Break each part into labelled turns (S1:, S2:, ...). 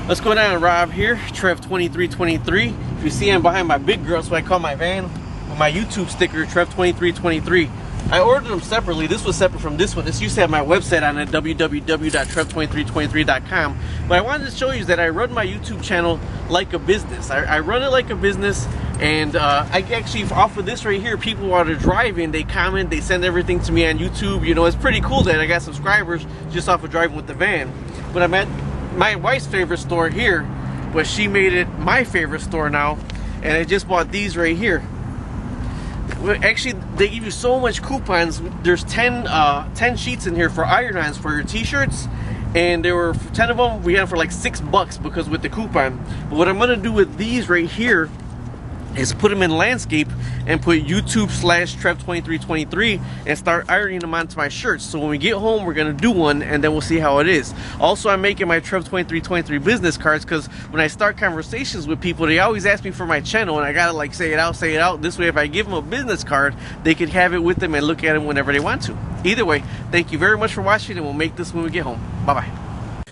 S1: What's going on? Rob here, Trev2323. If you see, I'm behind my big girl, so I call my van with my YouTube sticker, Trev2323. I ordered them separately. This was separate from this one. This used to have my website on it, www.trev2323.com. But I wanted to show you that I run my YouTube channel like a business. I run it like a business, and I actually, off of this right here, people while they're driving, they comment, they send everything to me on YouTube. You know, it's pretty cool that I got subscribers just off of driving with the van. But I'm at my wife's favorite store here, but she made it my favorite store now, and I just bought these right here. Actually, they give you so much coupons. There's 10 sheets in here for iron-ons for your t-shirts, and there were 10 of them. We got them for like $6 because with the coupon. But what I'm gonna do with these right here is put them in landscape and put YouTube/Trev2323 and start ironing them onto my shirts. So when we get home, we're gonna do one, and then we'll see how it is. Also, I'm making my Trev2323 business cards, because when I start conversations with people, they always ask me for my channel, and I gotta like say it out. This way, if I give them a business card, they can have it with them and look at it whenever they want to. Either way, thank you very much for watching, and we'll make this when we get home. Bye-bye.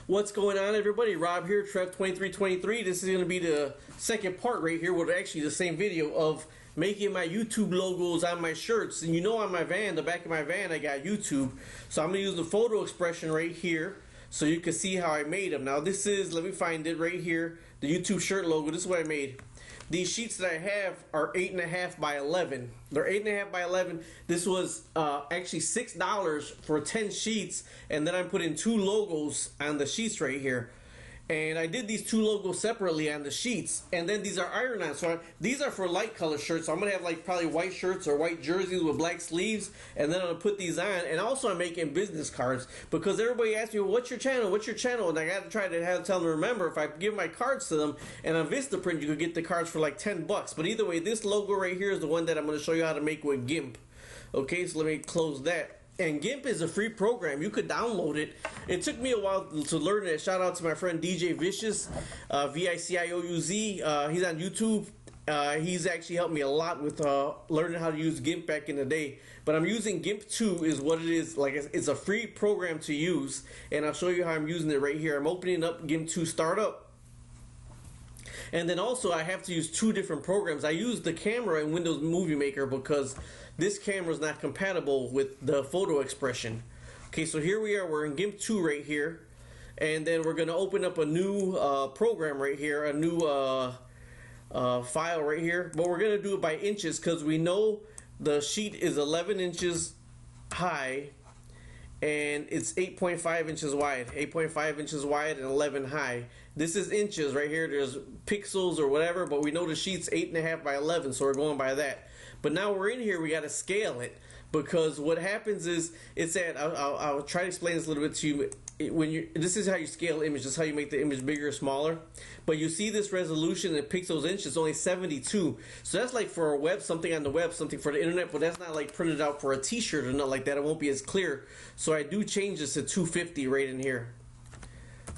S1: What's going on, everybody? Rob here, Trev2323. This is going to be the second part right here, with actually the same video of making my YouTube logos on my shirts. And you know, on my van, the back of my van, I got YouTube. So I'm going to use the photo expression right here so you can see how I made them. Now this is, let me find it right here, the YouTube shirt logo. This is what I made. These sheets that I have are 8.5 by 11. They're 8.5 by 11. This was actually $6 for 10 sheets, and then I put in 2 logos on the sheets right here. And I did these 2 logos separately on the sheets, and then these are iron-on. So these are for light color shirts. So I'm gonna have like probably white shirts or white jerseys with black sleeves, and then I'm gonna put these on. And also, I'm making business cards, because everybody asks me, well, what's your channel? What's your channel? And I gotta try to tell them to remember. If I give my cards to them, and on Vistaprint, you could get the cards for like $10. But either way, this logo right here is the one that I'm gonna show you how to make with Gimp. Okay, so let me close that. And Gimp is a free program. You could download it. It took me a while to learn it. Shout out to my friend DJ Vicious, V-I-C-I-O-U-Z. He's on YouTube. He's actually helped me a lot with learning how to use Gimp back in the day. But I'm using Gimp 2 is what it is. Like, it's a free program to use. And I'll show you how I'm using it right here. I'm opening up Gimp 2 Startup. And then also, I have to use 2 different programs. I use the camera in Windows Movie Maker because this camera is not compatible with the photo expression. Okay, so here we are. We're in Gimp 2 right here. And then we're going to open up a new program right here, a new file right here. But we're going to do it by inches, because we know the sheet is 11 inches high and it's 8.5 inches wide. 8.5 inches wide and 11 high. This is inches right here. There's pixels or whatever, but we know the sheet's 8.5 by 11, so we're going by that. But now we're in here, we got to scale it, because what happens is, it's at, I'll try to explain this a little bit to you. This is how you scale image. This is how you make the image bigger or smaller. But you see this resolution in pixels inch is only 72. So that's like for a web, something on the web, something for the internet, but that's not like printed out for a t-shirt or nothing like that. It won't be as clear. So I do change this to 250 right in here.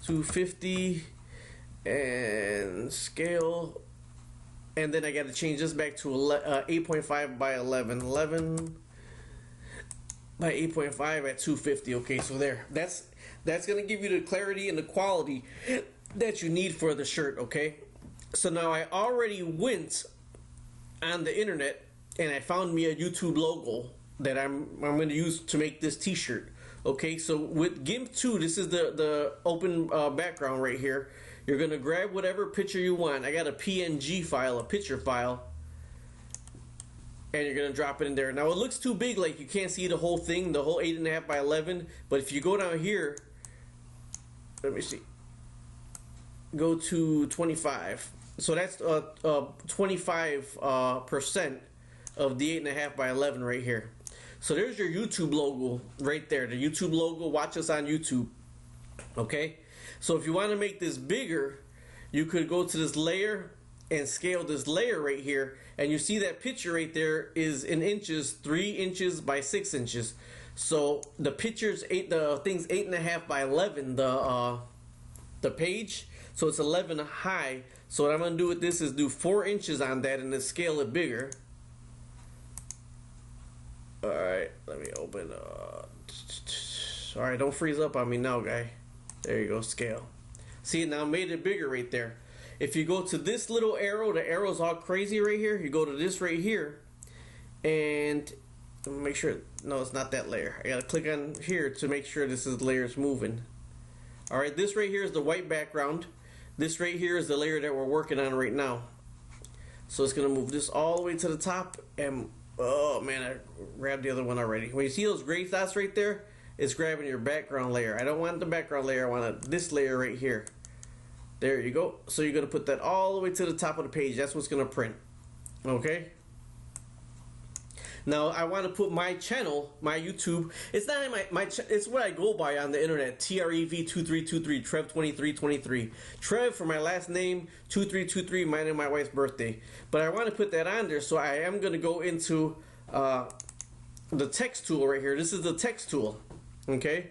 S1: 250 and scale. And then I got to change this back to 8.5 by 11. 11 by 8.5 at 250. Okay, so there. That's going to give you the clarity and the quality that you need for the shirt, okay? So now I already went on the internet and I found me a YouTube logo that I'm going to use to make this t-shirt. Okay, so with Gimp 2, this is the open background right here. You're going to grab whatever picture you want. I got a PNG file, a picture file. And you're going to drop it in there. Now, it looks too big, like you can't see the whole thing, the whole 8.5 by 11. But if you go down here, let me see. Go to 25. So that's 25% of the 8.5 by 11 right here. So there's your YouTube logo right there. The YouTube logo, watch us on YouTube. Okay? So if you want to make this bigger, you could go to this layer and scale this layer right here, and you see that picture right there is in inches, 3 inches by 6 inches. So the picture's the thing's 8.5 by 11, the page, so it's 11 high. So what I'm gonna do with this is do 4 inches on that and then scale it bigger. All right, let me open. All right, don't freeze up on me now, guy. There you go, scale. See, now I made it bigger right there. If you go to this little arrow, the arrow's all crazy right here. You go to this right here, and make sure, no, it's not that layer. I gotta click on here to make sure this is layers moving. Alright, this right here is the white background. This right here is the layer that we're working on right now. So it's gonna move this all the way to the top, and oh man, I grabbed the other one already. When you see those gray dots right there, it's grabbing your background layer. I don't want the background layer, I want this layer right here. There you go. So you're going to put that all the way to the top of the page. That's what's going to print. Okay? Now, I want to put my channel, my YouTube. It's not it's what I go by on the internet. Trev2323, Trev2323. Trev for my last name, 2323, mine and my wife's birthday. But I want to put that on there, so I am going to go into the text tool right here. This is the text tool. Okay?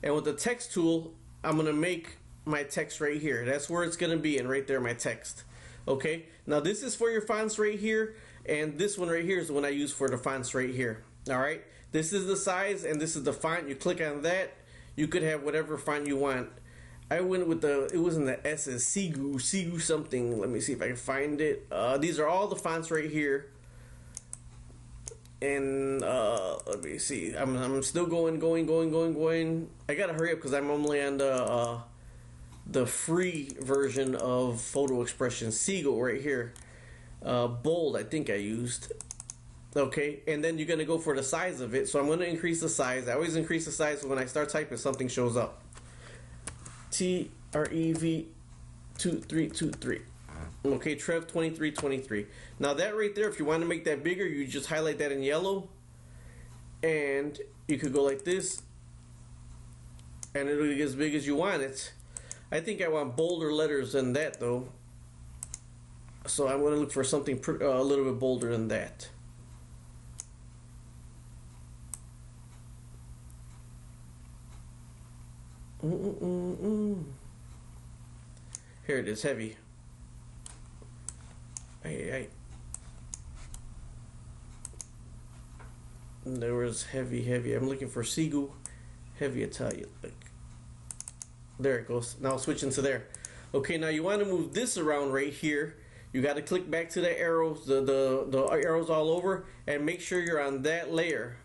S1: And with the text tool, I'm going to make my text right here. That's where it's going to be, and right there my text. Okay, now this is for your fonts right here, and this one right here is the one I use for the fonts right here. Alright, this is the size and this is the font. You click on that, you could have whatever font you want. I went with it was in the S's, Sigu something. Let me see if I can find it. These are all the fonts right here. And let me see, I'm still going. I gotta hurry up because I'm only on the free version of Photo Expression. Seagull right here, bold I think I used. Okay, and then you're gonna go for the size of it. So I'm gonna increase the size. I always increase the size, so when I start typing something shows up. Trev2323. Okay, Trev2323. Now that right there, if you want to make that bigger, you just highlight that in yellow, and you could go like this, and it'll get as big as you want it. I think I want bolder letters than that though, so I'm going to look for something a little bit bolder than that. Here it is, heavy. Hey. There was heavy. I'm looking for Sigu, heavy Italian. There it goes. Now switching to there. Okay, now you want to move this around right here. You got to click back to the arrows, the arrows all over, and make sure you're on that layer.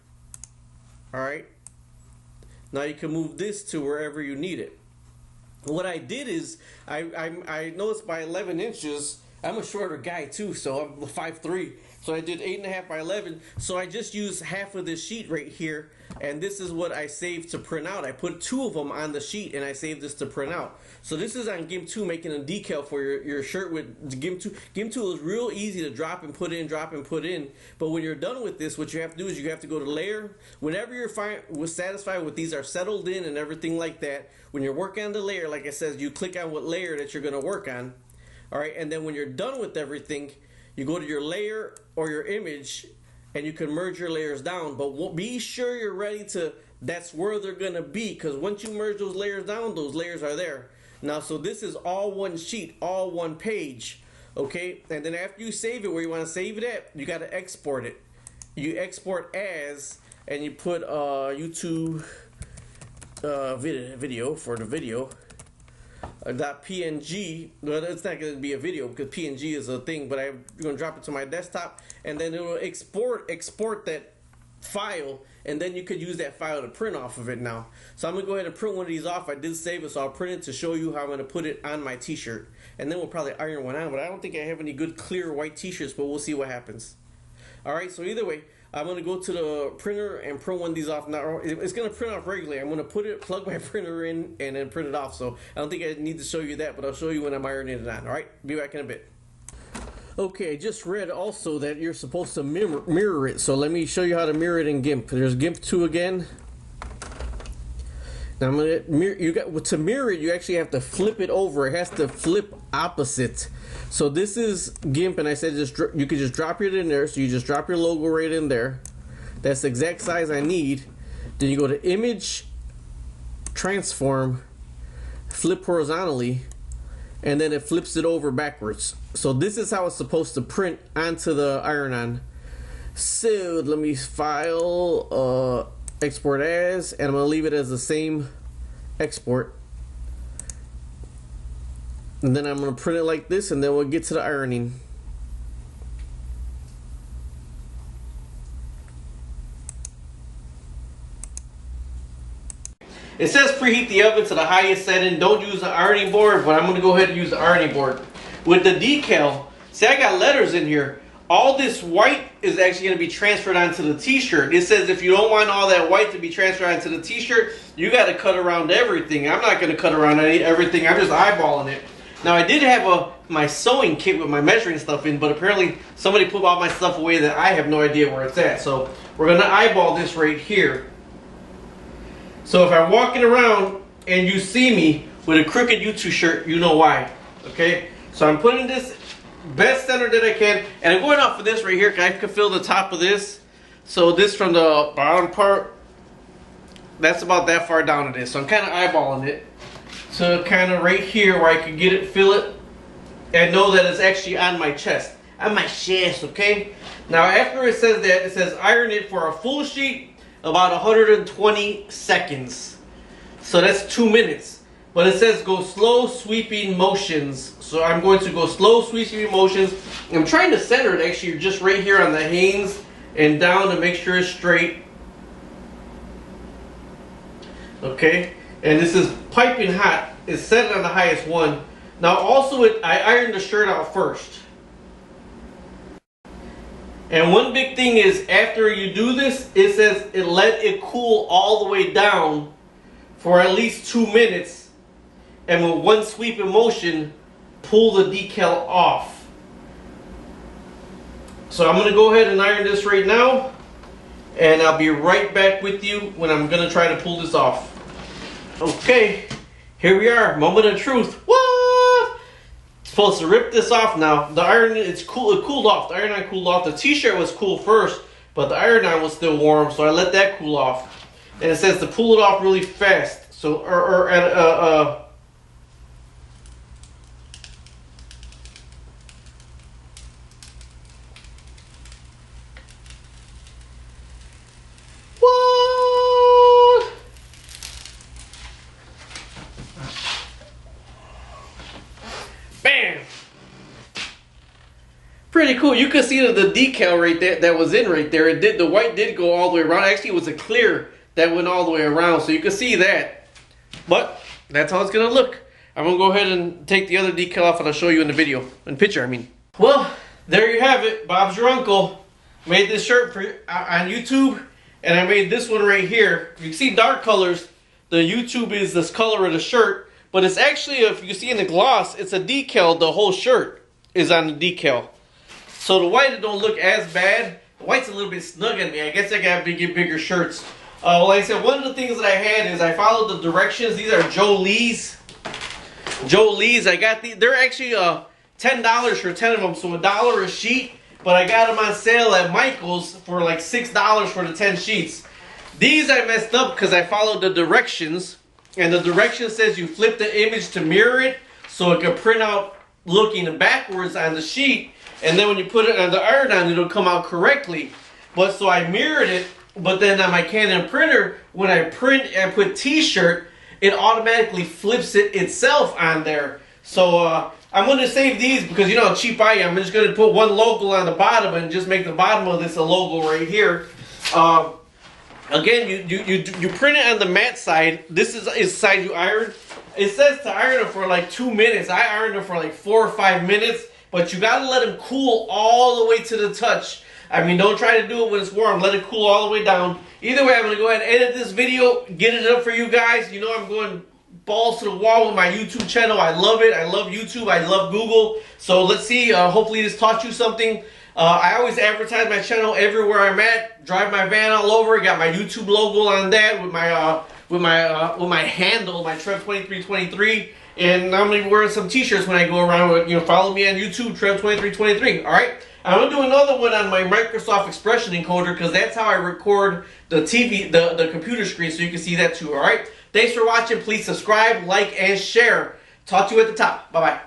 S1: Alright. Now you can move this to wherever you need it. What I did is, I know it's by 11 inches. I'm a shorter guy too, so I'm 5'3". So I did 8.5 by 11. So I just used half of this sheet right here, and this is what I saved to print out. I put 2 of them on the sheet, and I saved this to print out. So this is on Gimp 2, making a decal for your shirt with Gimp 2. Gimp 2 is real easy to drop and put in, But when you're done with this, what you have to do is you have to go to layer. Whenever you're satisfied with these are settled in and everything like that, when you're working on the layer, like I said, you click on what layer that you're going to work on. Alright, and then when you're done with everything, you go to your layer or your image, and you can merge your layers down. But be sure you're ready to, that's where they're going to be, because once you merge those layers down, those layers are there. Now, so this is all one sheet, all one page. Okay, and then after you save it where you want to save it at, you got to export it. You export as, and you put YouTube video for the video. .png. Well, it's not going to be a video because PNG is a thing, but I'm going to drop it to my desktop, and then it will export that file, and then you could use that file to print off of it now. So I'm going to go ahead and print one of these off. I did save it, so I'll print it to show you how I'm going to put it on my t-shirt, and then we'll probably iron one on, but I don't think I have any good clear white t-shirts, but we'll see what happens. Alright, so either way, I'm going to go to the printer and print one of these off. Now, it's going to print off regularly. I'm going to plug my printer in and then print it off. So I don't think I need to show you that, but I'll show you when I'm ironing it on. Alright, be back in a bit. Okay, I just read also that you're supposed to mirror it. So let me show you how to mirror it in Gimp. There's Gimp 2 again. Now I'm going to mirror, to mirror it, you actually have to flip it over. It has to flip opposite. So this is Gimp, and I said you could just drop it in there. So you just drop your logo right in there. That's the exact size I need. Then you go to Image, Transform, Flip horizontally, and then it flips it over backwards. So this is how it's supposed to print onto the iron-on. So let me file, export as, and I'm going to leave it as the same export. And then I'm going to print it like this, and then we'll get to the ironing. It says preheat the oven to the highest setting. Don't use the ironing board, but I'm going to go ahead and use the ironing board. With the decal, see, I got letters in here. All this white is actually going to be transferred onto the t-shirt. It says if you don't want all that white to be transferred onto the t-shirt, you got to cut around everything. I'm not going to cut around everything. I'm just eyeballing it. Now, I did have my sewing kit with my measuring stuff in, but apparently somebody put all my stuff away that I have no idea where it's at. So we're going to eyeball this right here. So if I'm walking around and you see me with a crooked YouTube shirt, you know why. Okay? So I'm putting this best center that I can, and I'm going off of this right here because I can feel the top of this. So this from the bottom part, that's about that far down it is. So I'm kind of eyeballing it. So kind of right here where I can get it, feel it, and know that it's actually on my chest. On my chest, okay? Now after it says that, it says iron it for a full sheet, about 120 seconds. So that's 2 minutes. But it says go slow sweeping motions. So I'm going to go slow sweeping motions. I'm trying to center it actually just right here on the Hanes and down to make sure it's straight. Okay. And this is piping hot. It's set on the highest one. Now also I ironed the shirt out first. And one big thing is after you do this, it says let it cool all the way down for at least 2 minutes. And with one sweeping motion, pull the decal off. So I'm going to go ahead and iron this right now. And I'll be right back with you when I'm going to try to pull this off. Okay, here we are, moment of truth. What? Supposed to rip this off now. The iron, it's cool. It cooled off. The iron on cooled off. The t-shirt was cool first, but the iron on was still warm, so I let that cool off. And it says to pull it off really fast. So, bam! Pretty cool. You can see the decal right there that was in right there. It did, the white did go all the way around. Actually, it was a clear that went all the way around, so you can see that. But that's how it's gonna look. I'm gonna go ahead and take the other decal off, and I'll show you in the video, in picture, I mean. Well, there you have it. Bob's your uncle. Made this shirt for on YouTube, and I made this one right here. You can see dark colors. The YouTube is this color of the shirt. But it's actually, if you see in the gloss, it's a decal. The whole shirt is on the decal. So the white don't look as bad. The white's a little bit snug on me. I guess I gotta get bigger shirts. Like I said, one of the things that I had is I followed the directions. These are Jolees. Jolees. I got these. They're actually $10 for 10 of them, so $1 a sheet. But I got them on sale at Michael's for like $6 for the 10 sheets. These I messed up because I followed the directions. And the direction says you flip the image to mirror it so it can print out looking backwards on the sheet. And then when you put it on the iron on, it'll come out correctly. But so I mirrored it, but then on my Canon printer, when I print and put t-shirt, it automatically flips it itself on there. So I'm going to save these because you know how cheap I am. I'm just going to put one logo on the bottom and just make the bottom of this a logo right here. Again, you print it on the matte side. This is side you iron. It says to iron it for like 2 minutes. I ironed it for like 4 or 5 minutes. But you gotta let them cool all the way to the touch. I mean, don't try to do it when it's warm. Let it cool all the way down. Either way, I'm gonna go ahead and edit this video, get it up for you guys. You know I'm going balls to the wall with my YouTube channel. I love it. I love YouTube. I love Google. So let's see. Hopefully this taught you something. I always advertise my channel everywhere I'm at. Drive my van all over. Got my YouTube logo on that with my handle, my Trev2323. And I'm gonna be wearing some t-shirts when I go around with, you know, follow me on YouTube, Trev2323. Alright? I'm gonna do another one on my Microsoft Expression encoder because that's how I record the TV, the computer screen, so you can see that too. Alright? Thanks for watching. Please subscribe, like, and share. Talk to you at the top. Bye-bye.